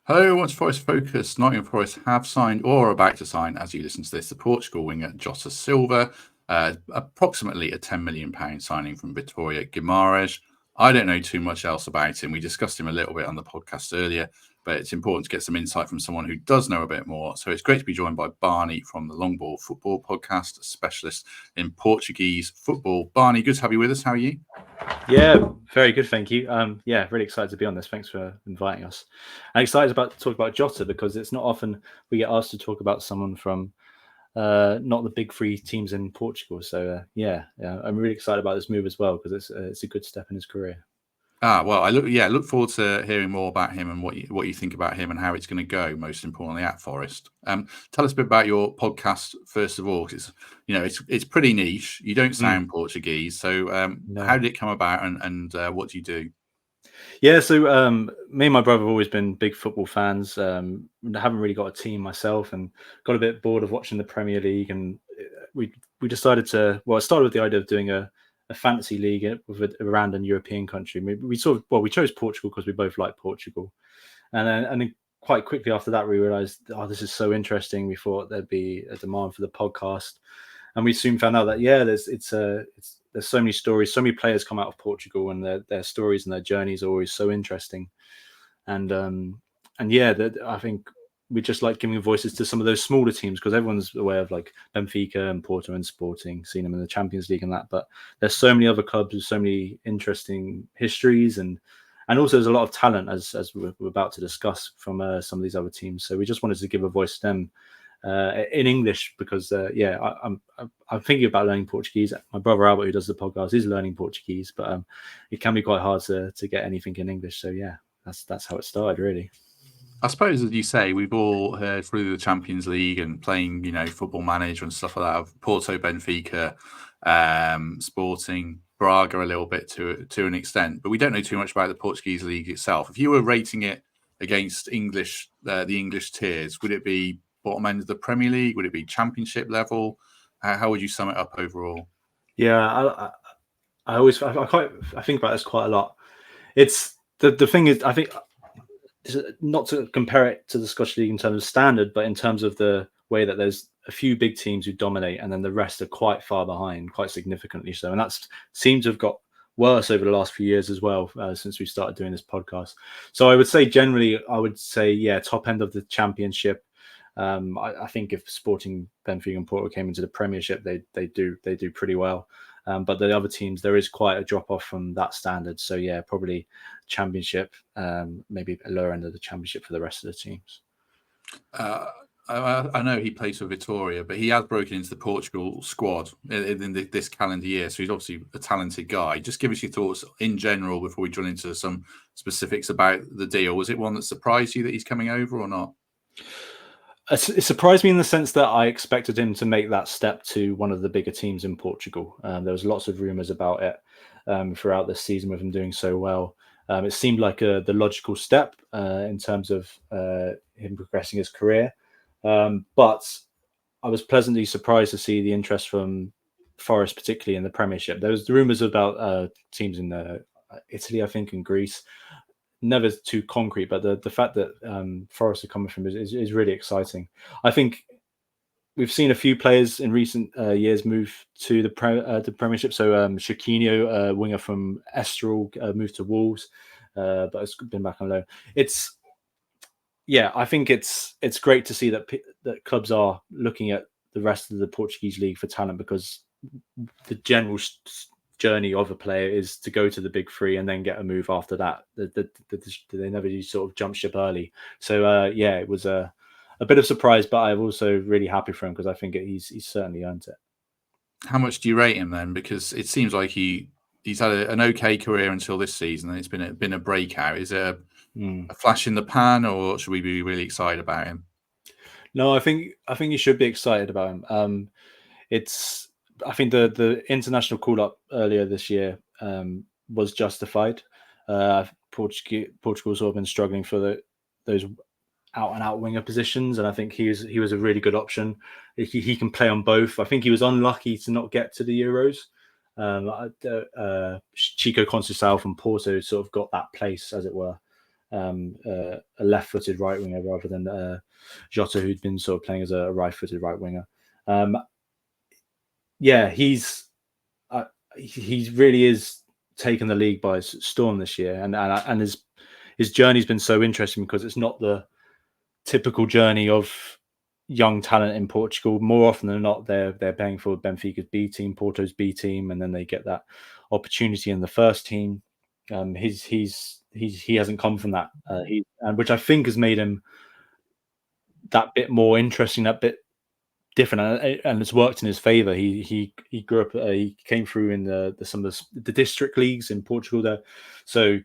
Hello, what's Forest Focus? Nottingham Forest have signed or are about to sign, as you listen to this, the Portugal winger Jota Silva, approximately a £10 million signing from Vitoria Guimares. I don't know too much else about him. We discussed him a little bit on the podcast earlier, but it's important to get some insight from someone who does know a bit more. So it's great to be joined by Barney from the Long Ball Futebol podcast, a specialist in Portuguese football. Barney, good to have you with us. How are you? Yeah, very good, thank you. Really excited to be on this. Thanks for inviting us. I'm excited to talk about Jota because it's not often we get asked to talk about someone from not the big three teams in Portugal. So I'm really excited about this move as well because it's a good step in his career. Well, I look forward to hearing more about him and what you think about him and how it's going to go. Most importantly, at Forest, tell us a bit about your podcast first of all, because it's pretty niche. You don't sound Portuguese, so No. How did it come about, and what do you do? Yeah, so me and my brother have always been big football fans. I haven't really got a team myself, and got a bit bored of watching the Premier League, and we decided to. Well, I started with the idea of doing a fantasy league with a random European country. We chose Portugal because we both like Portugal, and then quite quickly after that we realized, this is so interesting. We thought there'd be a demand for the podcast, and we soon found out that there's so many stories, so many players come out of Portugal, and their stories and their journeys are always so interesting. I think we just like giving voices to some of those smaller teams because everyone's aware of like Benfica and Porto and Sporting, seen them in the Champions League and that. But there's so many other clubs with so many interesting histories, and also there's a lot of talent as we're about to discuss from some of these other teams. So we just wanted to give a voice to them in English because I'm thinking about learning Portuguese. My brother Albert, who does the podcast, is learning Portuguese, but it can be quite hard to get anything in English. So yeah, that's how it started, really. I suppose, as you say, we've all heard through the Champions League and playing, Football Manager and stuff like that of Porto, Benfica, Sporting, Braga a little bit to an extent, but we don't know too much about the Portuguese league itself. If you were rating it against the English tiers, would it be bottom end of the Premier League? Would it be Championship level? How would you sum it up overall? Yeah, I think about this quite a lot. It's the thing is, I think, not to compare it to the Scottish League in terms of standard, but in terms of the way that there's a few big teams who dominate and then the rest are quite far behind, quite significantly so. And that seems to have got worse over the last few years as well, since we started doing this podcast. So I would say generally, top end of the Championship. I think if Sporting, Benfica and Porto came into the Premiership, they do pretty well. But the other teams, there is quite a drop off from that standard. So yeah, probably Championship, maybe a lower end of the Championship for the rest of the teams. I know he plays for Vitoria, but he has broken into the Portugal squad in this calendar year. So he's obviously a talented guy. Just give us your thoughts in general before we drill into some specifics about the deal. Was it one that surprised you that he's coming over or not? It surprised me in the sense that I expected him to make that step to one of the bigger teams in Portugal. There was lots of rumours about it throughout this season with him doing so well. It seemed like the logical step in terms of him progressing his career. But I was pleasantly surprised to see the interest from Forest, particularly in the Premiership. There was rumours about teams in Italy, I think, and Greece. Never too concrete, but the fact that Forest are coming from is really exciting. I think we've seen a few players in recent years move to the Premiership. So Chiquinho, winger from Estoril, moved to Wolves, but it's been back on loan. I think it's great to see that clubs are looking at the rest of the Portuguese league for talent, because the general journey of a player is to go to the big three and then get a move after that. They never do sort of jump ship early. So it was a bit of surprise, but I'm also really happy for him because I think he's certainly earned it. How much do you rate him then? Because it seems like he's had an okay career until this season, and it's been a breakout. Is it a flash in the pan, or should we be really excited about him? No, I think you should be excited about him. I think the international call up earlier this year was justified. Portugal's sort of been struggling for those out and out winger positions, and I think he was a really good option. He can play on both. I think he was unlucky to not get to the Euros. Chico Conceição from Porto sort of got that place, as it were. a left-footed right winger rather than Jota, who'd been sort of playing as a right-footed right winger. He really is taken the league by storm this year, and his journey's been so interesting because it's not the typical journey of young talent in Portugal. More often than not, they're playing for Benfica's B team, Porto's B team, and then they get that opportunity in the first team. He hasn't come from that, which I think has made him that bit more interesting, that bit different, and it's worked in his favor. He grew up, he came through in some of the district leagues in Portugal there, so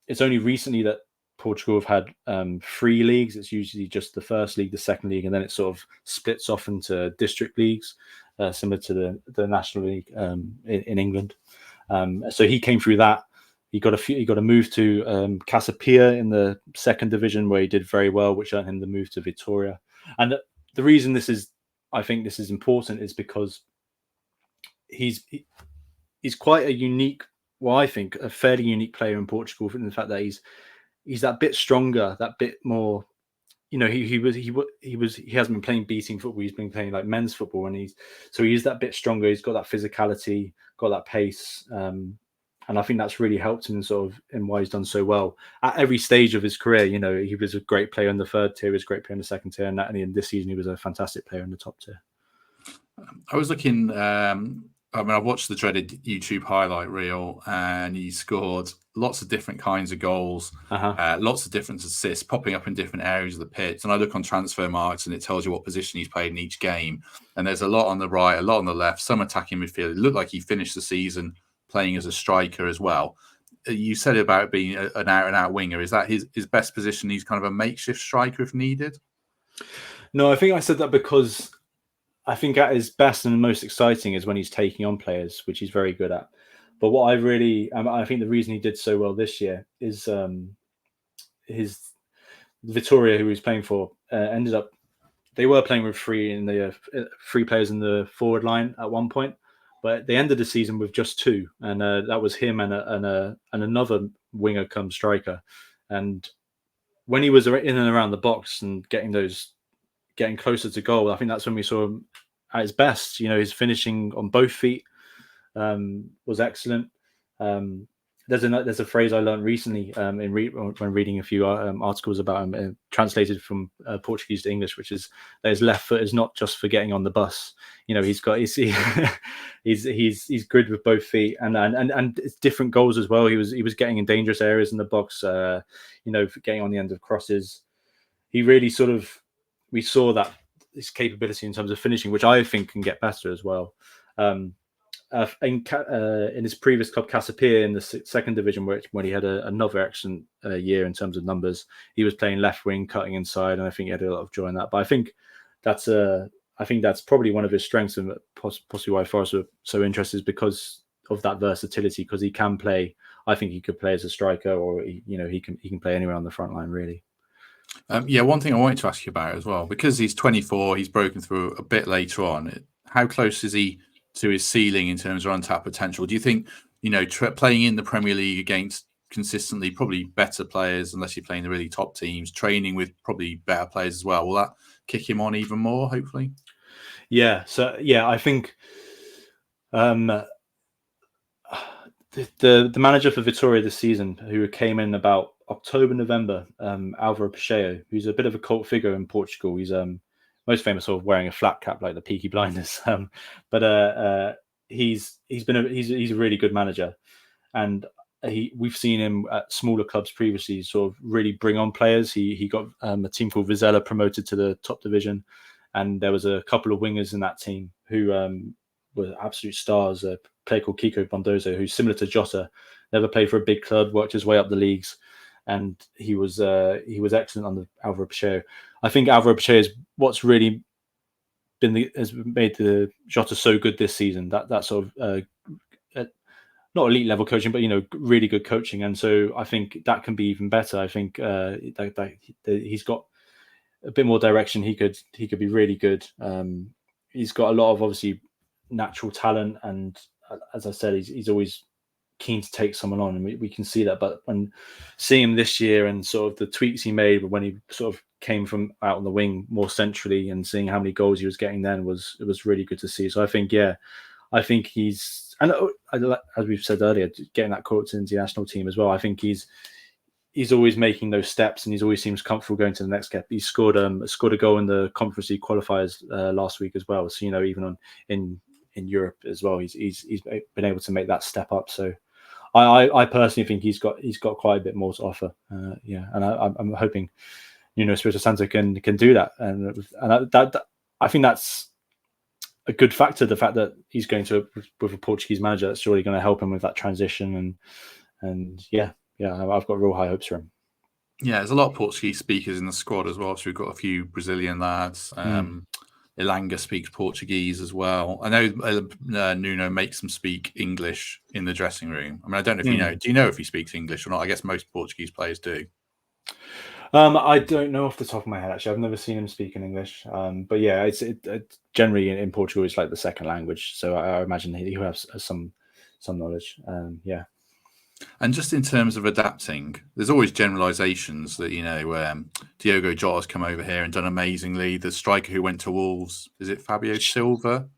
it's only recently that Portugal have had 3 leagues. It's usually just the first league, the second league, and then it sort of splits off into district leagues, similar to the National League in England. So he came through that. He got a move to Casapia in the second division, where he did very well, which earned him the move to Vitoria. And the reason I think this is important is because he's quite a unique, well, I think a fairly unique player in Portugal, in the fact that he's that bit stronger, that bit more. He hasn't been playing B team football. He's been playing like men's football, and he's that bit stronger. He's got that physicality, got that pace, and I think that's really helped him in why he's done so well at every stage of his career. He was a great player in the third tier, he was a great player in the second tier, and in this season he was a fantastic player in the top tier. I was looking. I watched the dreaded YouTube highlight reel, and he scored lots of different kinds of goals, lots of different assists, popping up in different areas of the pitch. And I look on transfer marks, and it tells you what position he's played in each game. And there's a lot on the right, a lot on the left, some attacking midfield. It looked like he finished the season playing as a striker as well. You said about being an out-and-out winger. Is that his best position? He's kind of a makeshift striker if needed? No, I think I said that because I think at his best and most exciting is when he's taking on players, which he's very good at. But what I think the reason he did so well this year is his Vitoria, who he was playing for, ended up, they were playing with 3 players in the forward line at one point, but they ended the season with just 2, and that was him and another winger come striker. And when he was in and around the box and getting closer to goal, I think that's when we saw him at his best. His finishing on both feet was excellent. There's a phrase I learned recently when reading a few articles about him, translated from Portuguese to English, which is that his left foot is not just for getting on the bus. He's good with both feet, and it's different goals as well. He was getting in dangerous areas in the box, getting on the end of crosses. He really we saw that his capability in terms of finishing, which I think can get better as well. In his previous club, Casapia, in the second division, when he had another excellent year in terms of numbers, he was playing left wing, cutting inside, and I think he had a lot of joy in that. But I think that's probably one of his strengths, and possibly why Forest were so interested, is because of that versatility. Because he can play. I think he could play as a striker, or he can play anywhere on the front line, really. One thing I wanted to ask you about as well, because he's 24, he's broken through a bit later on. How close is he to his ceiling in terms of untapped potential? Do you think, playing in the Premier League against consistently probably better players, unless you're playing the really top teams, training with probably better players as well, will that kick him on even more, hopefully? Yeah. So, I think the manager for Vitoria this season, who came in about October, November, Álvaro Pacheco, who's a bit of a cult figure in Portugal. He's most famous for wearing a flat cap like the Peaky Blinders, but he's a really good manager, and we've seen him at smaller clubs previously sort of really bring on players. He got a team called Vizela promoted to the top division, and there was a couple of wingers in that team who were absolute stars. A player called Kiko Bondoso, who's similar to Jota, never played for a big club, worked his way up the leagues, and he was excellent under Álvaro Pacheco. I think Álvaro Pacheco is what's really has made the Jota so good this season. That sort of not elite level coaching, but really good coaching, and so I think that can be even better. I think that he's got a bit more direction. He could be really good. He's got a lot of obviously natural talent, and as I said, he's always keen to take someone on, and we can see that. But when seeing him this year and sort of the tweaks he made when he sort of came from out on the wing more centrally, and seeing how many goals he was getting then it was really good to see. So I think he's, and as we've said earlier, getting that call to the international team as well. I think he's always making those steps, and he's always seems comfortable going to the next step. He scored a goal in the Conference League qualifiers last week as well. So even in Europe as well, he's been able to make that step up. So I personally think he's got quite a bit more to offer. And I'm hoping Espirito Santo can do that, and that I think that's a good factor. The fact that he's going with a Portuguese manager, that's surely going to help him with that transition, and I've got real high hopes for him. Yeah, there's a lot of Portuguese speakers in the squad as well. So we've got a few Brazilian lads. Ilanga speaks Portuguese as well. I know Nuno makes them speak English in the dressing room. I mean, I don't know if you know. Do you know if he speaks English or not? I guess most Portuguese players do. I don't know off the top of my head. Actually, I've never seen him speak in English. But yeah, it's generally in Portugal, it's like the second language. So I imagine he has some knowledge. And just in terms of adapting, there's always generalizations that, Diogo Jota's come over here and done amazingly. The striker who went to Wolves, is it Fabio Silva?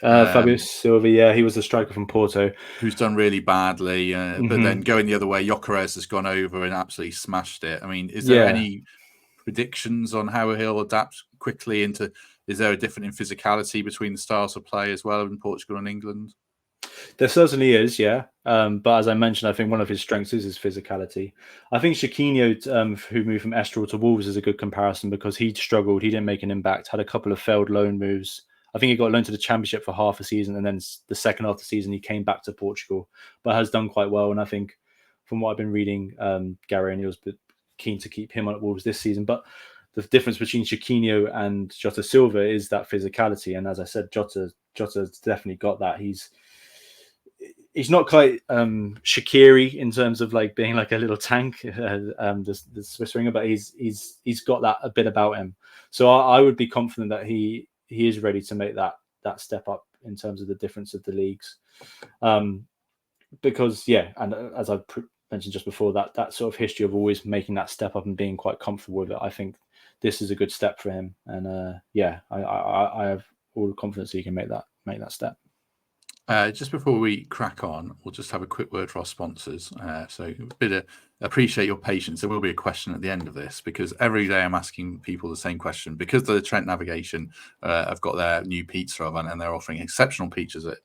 Fabio Silva, yeah, he was the striker from Porto. Who's done really badly. But then going the other way, Gyökeres has gone over and absolutely smashed it. I mean, is there any predictions on how he'll adapt quickly into... Is there a difference in physicality between the styles of play as well in Portugal and England? There certainly is, yeah. But as I mentioned, I think one of his strengths is his physicality. I think Chiquinho, who moved from Estoril to Wolves, is a good comparison because he struggled. He didn't make an impact, had a couple of failed loan moves. I think he got loaned to the Championship for half a season, and then the second half of the season, he came back to Portugal, but has done quite well. And I think from what I've been reading, Gary O'Neill's keen to keep him on at Wolves this season. But the difference between Chiquinho and Jota Silva is that physicality. And as I said, Jota's definitely got that. He's not quite Shaqiri in terms of like being like a little tank, the Swiss winger, but he's got that a bit about him. So I would be confident that he is ready to make that step up in terms of the difference of the leagues. Because and as I mentioned just before, that sort of history of always making that step up and being quite comfortable with it, I think this is a good step for him. And I have all the confidence that he can make that step. Just before we crack on, we'll just have a quick word for our sponsors. So appreciate your patience. There will be a question at the end of this because every day I'm asking people the same question. Because the Trent Navigation have got their new pizza oven and they're offering exceptional pizzas at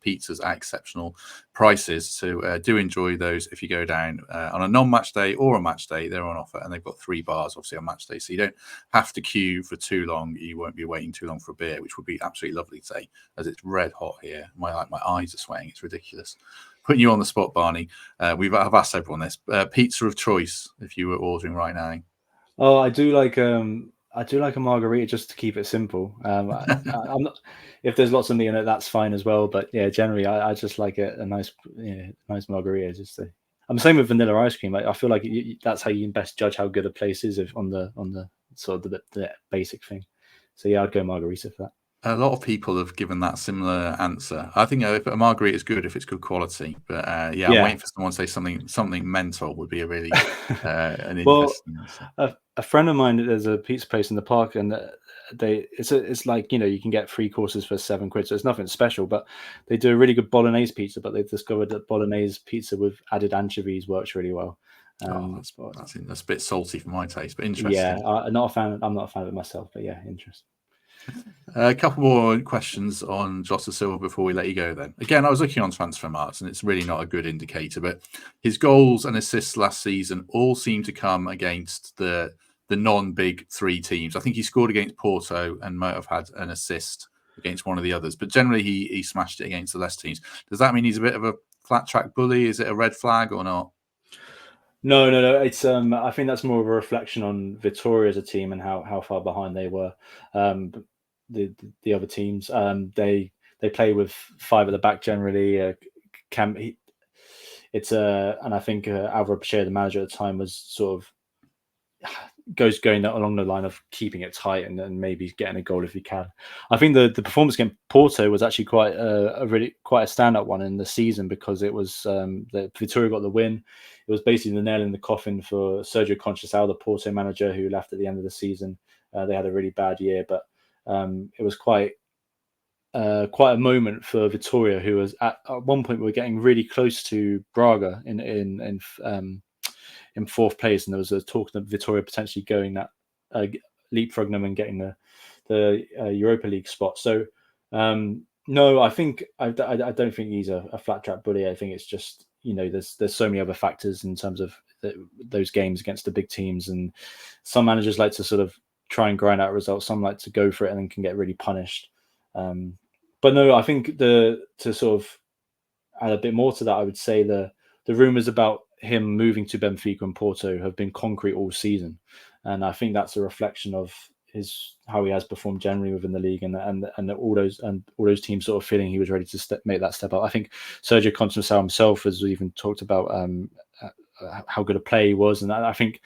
exceptional prices. So do enjoy those if you go down on a non-match day or a match day. They're on offer and they've got 3 bars obviously on match day. So you don't have to queue for too long. You won't be waiting too long for a beer, which would be absolutely lovely today as it's red hot here. My eyes are sweating. It's ridiculous. Putting you on the spot, Barney. I've asked everyone this. Pizza of choice if you were ordering right now. Oh, I do like a margarita just to keep it simple. I'm not, if there's lots of meat in it, that's fine as well. But yeah, generally I just like a nice margarita. I'm the same with vanilla ice cream. Like I feel like that's how you best judge how good a place is on the sort of the basic thing. So yeah, I'd go margarita for that. A lot of people have given that similar answer. I think if a margarita is good if it's good quality. But I'm waiting for someone to say something mental would be a really an interesting answer. A friend of mine, there's a pizza place in the park, and it's like you can get 3 courses for £7, so it's nothing special. But they do a really good bolognese pizza. But they've discovered that bolognese pizza with added anchovies works really well. That's a bit salty for my taste, but interesting. Yeah, I'm not a fan of it myself, but yeah, interesting. A couple more questions on Jota Silva before we let you go then. Again, I was looking on Transfermarkt and it's really not a good indicator, but his goals and assists last season all seem to come against the non-big 3 teams. I think he scored against Porto and might have had an assist against one of the others, but generally he smashed it against the less teams. Does that mean he's a bit of a flat track bully? Is it a red flag or not? No. It's I think that's more of a reflection on Vitoria as a team and how far behind they were. The other teams, they play with 5 at the back generally. And I think Alvaro Pacheco, the manager at the time, was sort of going along the line of keeping it tight and maybe getting a goal if he can. I think the performance against Porto was actually quite a standout one in the season, because it was that Vitoria got the win. It was basically the nail in the coffin for Sergio Conceição, the Porto manager, who left at the end of the season. They had a really bad year, but it was quite a moment for Vitoria, who was at one point were getting really close to Braga in fourth place, and there was a talk of Vitoria potentially going that leapfrogging them and getting the Europa League spot. So no, I don't think he's a flat track bully. I think it's just, there's so many other factors in terms of those games against the big teams, and some managers like to sort of try and grind out results. Some like to go for it and then can get really punished. But no, I think to sort of add a bit more to that, I would say the rumours about him moving to Benfica and Porto have been concrete all season, and I think that's a reflection of how he has performed generally within the league, and all those teams sort of feeling he was ready to make that step up. I think Sergio Conceição himself has even talked about how good a player he was, and I think,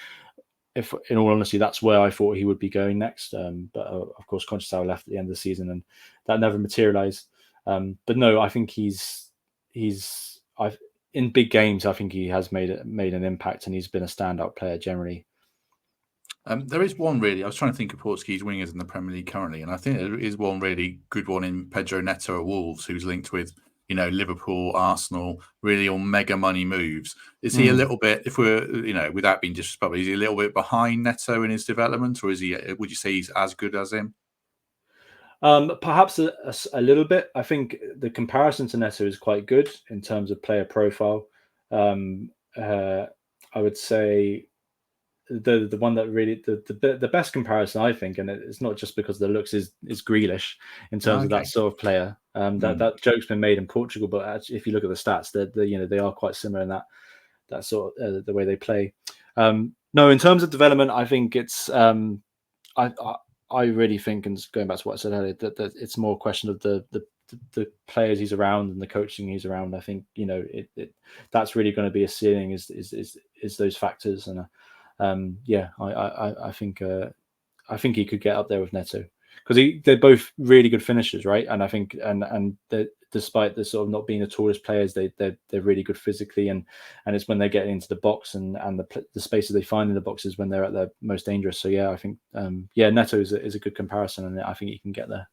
if in all honesty, that's where I thought he would be going next. But of course, Conceição left at the end of the season, and that never materialised. But no, I think in big games, I think he has made an impact, and he's been a standout player generally. There is one really. I was trying to think of Portuguese wingers in the Premier League currently, and I think there is one really good one in Pedro Netto at Wolves, who's linked with Liverpool, Arsenal, really on mega money moves. Is he a little bit, if we're without being disrespectful, is he a little bit behind Netto in his development, or is he? Would you say he's as good as him? Perhaps a little bit. I think the comparison to Neto is quite good in terms of player profile. I would say the one that really the best comparison, I think, and it's not just because of the looks, is Grealish in terms of that sort of player. That joke's been made in Portugal, but actually, if you look at the stats, they are quite similar in that sort of the way they play. No, in terms of development, I think it's I really think, and going back to what I said earlier, that it's more a question of the players he's around and the coaching he's around. I think that's really going to be a ceiling is those factors, and I think he could get up there with Neto, because they're both really good finishers, right? And I think and despite the sort of not being the tallest players, they're really good physically, and it's when they get into the box and the spaces they find in the boxes when they're at their most dangerous. So I think Neto is a good comparison, and I think he can get there.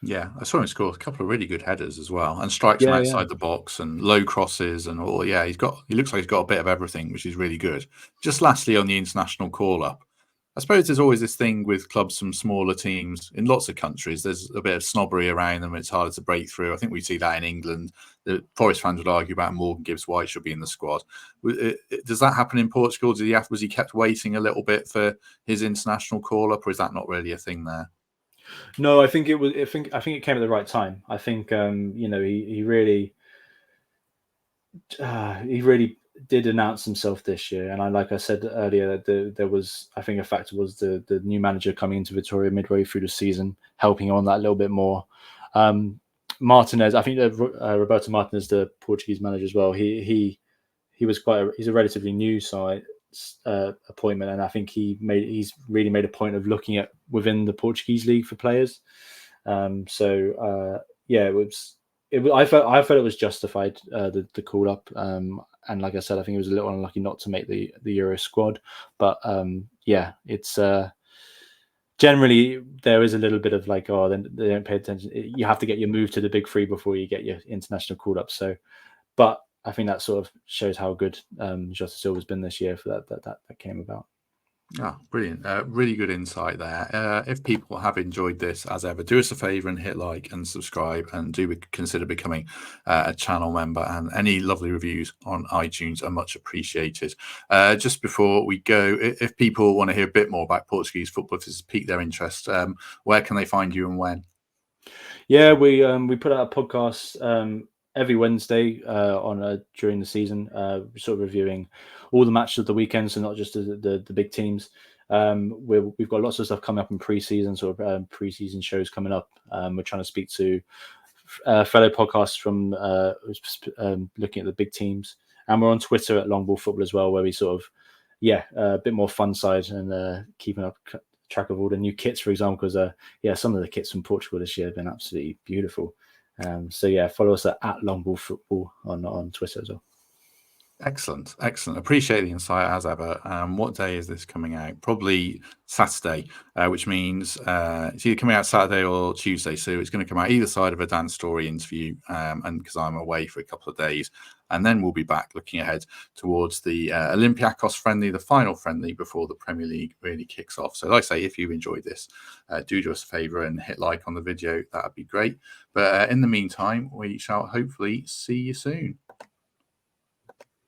Yeah, I saw him score a couple of really good headers as well, and strikes from outside the box and low crosses and all. Yeah, he looks like he's got a bit of everything, which is really good. Just lastly, on the international call-up, I suppose there's always this thing with clubs from smaller teams in lots of countries. There's a bit of snobbery around them. It's harder to break through. I think we see that in England. The Forest fans would argue about Morgan GibbsWhite should be in the squad. Does that happen in Portugal? Was he kept waiting a little bit for his international call-up, or is that not really a thing there? No, I think it was. I think it came at the right time. I think he really did announce himself this year, and like I said earlier, there was, I think, a factor was the new manager coming into Vitoria midway through the season, helping on that a little bit more. Martinez, I think Roberto Martinez, the Portuguese manager as well. He's a relatively new side appointment, and I think he's really made a point of looking at within the Portuguese league for players. I felt it was justified, the call up, and like I said, I think it was a little unlucky not to make the Euro squad, but it's generally there is a little bit of like, then they don't pay attention. You have to get your move to the big three before you get your international call up. So, but I think that sort of shows how good Jota Silva has been this year for that came about. Oh, brilliant. Really good insight there. If people have enjoyed this, as ever, do us a favour and hit like and subscribe, and do consider becoming a channel member, and any lovely reviews on iTunes are much appreciated. Just before we go, if people want to hear a bit more about Portuguese football, if it's piqued their interest, where can they find you and when? Yeah, we put out a podcast every Wednesday during the season, sort of reviewing all the matches of the weekend, so not just the big teams. We've got lots of stuff coming up in pre-season, sort of pre-season shows coming up. We're trying to speak to fellow podcasts from looking at the big teams, and we're on Twitter at Long Ball Futebol as well, where we sort of yeah, a bit more fun side and keeping up track of all the new kits, for example, because yeah, some of the kits from Portugal this year have been absolutely beautiful. So yeah, follow us at Long Ball Futebol on Twitter as well. Excellent. Appreciate the insight as ever. What day is this coming out? Probably Saturday, which means it's either coming out Saturday or Tuesday. So it's going to come out either side of a Dan Story interview, and because I'm away for a couple of days, and then we'll be back looking ahead towards the Olympiacos friendly, the final friendly before the Premier League really kicks off. So like I say, if you've enjoyed this, do us a favour and hit like on the video. That'd be great. But in the meantime, we shall hopefully see you soon.